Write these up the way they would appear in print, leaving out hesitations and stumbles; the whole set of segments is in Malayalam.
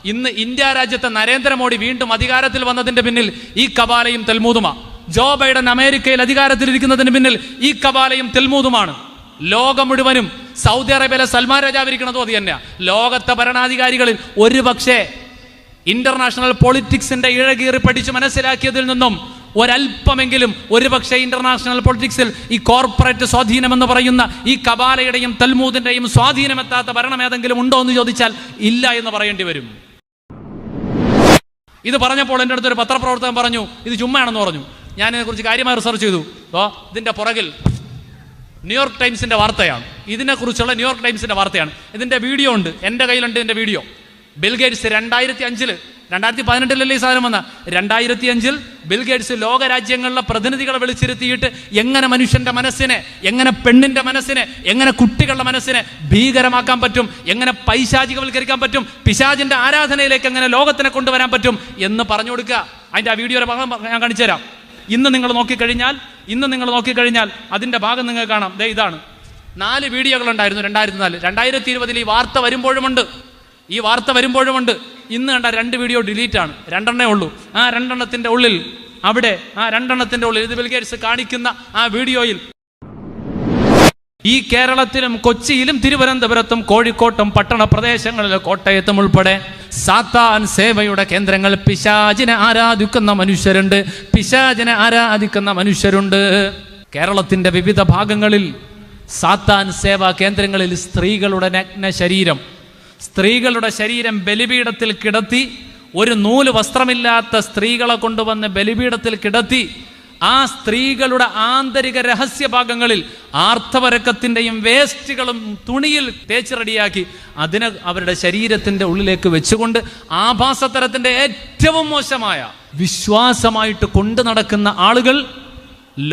ഇന്ന് ഇന്ത്യ രാജ്യത്തെ നരേന്ദ്രമോദി വീണ്ടും അധികാരത്തിൽ വന്നതിന്റെ പിന്നിൽ ഈ കബാലയും തെൽമൂദുമാണ്. ജോ ബൈഡൻ അമേരിക്കയിൽ അധികാരത്തിലിരിക്കുന്നതിന് പിന്നിൽ ഈ കബാലയും തെൽമൂദുമാണ്. ലോകം മുഴുവനും സൗദി അറേബ്യയിലെ സൽമാൻ രാജാവ് ഇരിക്കണതോ അത് തന്നെയാണ്. ലോകത്തെ ഭരണാധികാരികളിൽ ഒരുപക്ഷെ ഇന്റർനാഷണൽ പൊളിറ്റിക്സിന്റെ ഇഴകീറി പഠിച്ച് മനസ്സിലാക്കിയതിൽ നിന്നും ഒരല്പമെങ്കിലും ഒരുപക്ഷെ ഇന്റർനാഷണൽ പൊളിറ്റിക്സിൽ ഈ കോർപ്പറേറ്റ് സ്വാധീനമെന്ന് പറയുന്ന ഈ കബാലയുടെയും തൽമൂദിന്റെയും സ്വാധീനമെത്താത്ത ഭരണം ഏതെങ്കിലും ഉണ്ടോ എന്ന് ചോദിച്ചാൽ ഇല്ല എന്ന് പറയേണ്ടി വരും. ഇത് പറഞ്ഞപ്പോൾ എൻ്റെ അടുത്തൊരു പത്രപ്രവർത്തകൻ പറഞ്ഞു ഇത് ചുമ്മാണെന്ന് പറഞ്ഞു. ഞാൻ ഇതിനെക്കുറിച്ച് കാര്യമായി റിസർച്ച് ചെയ്തു. ഇതിന്റെ പുറകിൽ ന്യൂയോർക്ക് ടൈംസിന്റെ വാർത്തയാണ്. ഇതിനെക്കുറിച്ചുള്ള ന്യൂയോർക്ക് ടൈംസിന്റെ വാർത്തയാണ്. ഇതിന്റെ വീഡിയോ ഉണ്ട്, എൻ്റെ കയ്യിലുണ്ട് ഇതിന്റെ വീഡിയോ. ബിൽഗേറ്റ്സ് 2018 ഈ സാധനം വന്ന 2005 ബിൽഗേറ്റ്സ് ലോകരാജ്യങ്ങളിലെ പ്രതിനിധികളെ വിളിച്ചിരുത്തിയിട്ട് എങ്ങനെ മനുഷ്യന്റെ മനസ്സിനെ, എങ്ങനെ പെണ്ണിന്റെ മനസ്സിനെ, എങ്ങനെ കുട്ടികളുടെ മനസ്സിനെ ഭീകരമാക്കാൻ പറ്റും, എങ്ങനെ പൈശാചികവൽക്കരിക്കാൻ പറ്റും, പിശാചിന്റെ ആരാധനയിലേക്ക് എങ്ങനെ ലോകത്തിനെ കൊണ്ടുവരാൻ പറ്റും എന്ന് പറഞ്ഞു കൊടുക്കുക. അതിന്റെ ആ വീഡിയോയുടെ ഭാഗം ഞാൻ കാണിച്ചു തരാം. ഇന്ന് നിങ്ങൾ നോക്കിക്കഴിഞ്ഞാൽ അതിന്റെ ഭാഗം നിങ്ങൾ കാണാം. ഇതാണ് 4 വീഡിയോകളുണ്ടായിരുന്നു 2004. 2020 ഈ വാർത്ത വരുമ്പോഴുമുണ്ട്. ഇന്ന് കണ്ട 2 വീഡിയോ ഡിലീറ്റ് ആണ്, 2 ഉള്ളൂ. ആ 2 ഉള്ളിൽ ഇത് ബിൽഗേറ്റ്സ് കാണിക്കുന്ന ആ വീഡിയോയിൽ ഈ കേരളത്തിലും കൊച്ചിയിലും തിരുവനന്തപുരത്തും കോഴിക്കോട്ടും പട്ടണ പ്രദേശങ്ങളിലെ കോട്ടയത്തും ഉൾപ്പെടെ സാത്താൻ സേവയുടെ കേന്ദ്രങ്ങൾ പിശാചിനെ ആരാധിക്കുന്ന മനുഷ്യരുണ്ട്. കേരളത്തിന്റെ വിവിധ ഭാഗങ്ങളിൽ സാത്താൻ സേവാ കേന്ദ്രങ്ങളിൽ സ്ത്രീകളുടെ ശരീരം ബലിപീഠത്തിൽ കിടത്തി, ഒരു നൂല് വസ്ത്രമില്ലാത്ത സ്ത്രീകളെ കൊണ്ടുവന്ന് ബലിപീഠത്തിൽ കിടത്തി ആ സ്ത്രീകളുടെ ആന്തരിക രഹസ്യഭാഗങ്ങളിൽ ആർത്തവരക്കത്തിൻ്റെയും വേസ്റ്റുകളും തുണിയിൽ തേച്ച് റെഡിയാക്കി അതിനെ അവരുടെ ശരീരത്തിൻ്റെ ഉള്ളിലേക്ക് വെച്ചുകൊണ്ട് ആഭാസതരത്തിൻ്റെ ഏറ്റവും മോശമായ വിശ്വാസമായിട്ട് കൊണ്ടു നടക്കുന്ന ആളുകൾ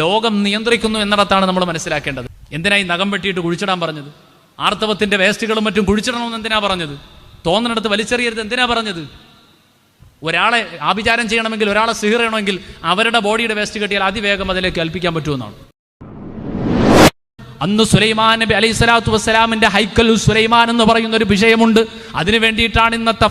ലോകം നിയന്ത്രിക്കുന്നു എന്നിടത്താണ് നമ്മൾ മനസ്സിലാക്കേണ്ടത്. എന്തിനായി നഖം വെട്ടിയിട്ട് കുഴിച്ചിടാൻ പറഞ്ഞത്? ആർത്തവത്തിന്റെ വേസ്റ്റുകളും മറ്റും കുഴിച്ചിടണമെന്ന് എന്തിനാ പറഞ്ഞത്? തോന്നുന്നിടത്ത് വലിച്ചെറിയരുത് എന്തിനാ പറഞ്ഞത്? ഒരാളെ ആഭിചാരം ചെയ്യണമെങ്കിൽ, ഒരാളെ സിഹർ ചെയ്യണമെങ്കിൽ അവരുടെ ബോഡിയുടെ വേസ്റ്റ് കെട്ടിയാൽ അതിവേഗം അതിലേക്ക് കൽപ്പിക്കാൻ പറ്റുമെന്നാണ്. അന്ന് സുലൈമാൻ നബി അലൈഹി സ്വലാത്തു വസ്സലാമിന്റെ ഹൈക്കൽ സുലൈമാൻ എന്ന് പറയുന്ന ഒരു വിഷയമുണ്ട്. അതിനു വേണ്ടിയിട്ടാണ് ഇന്നത്തെ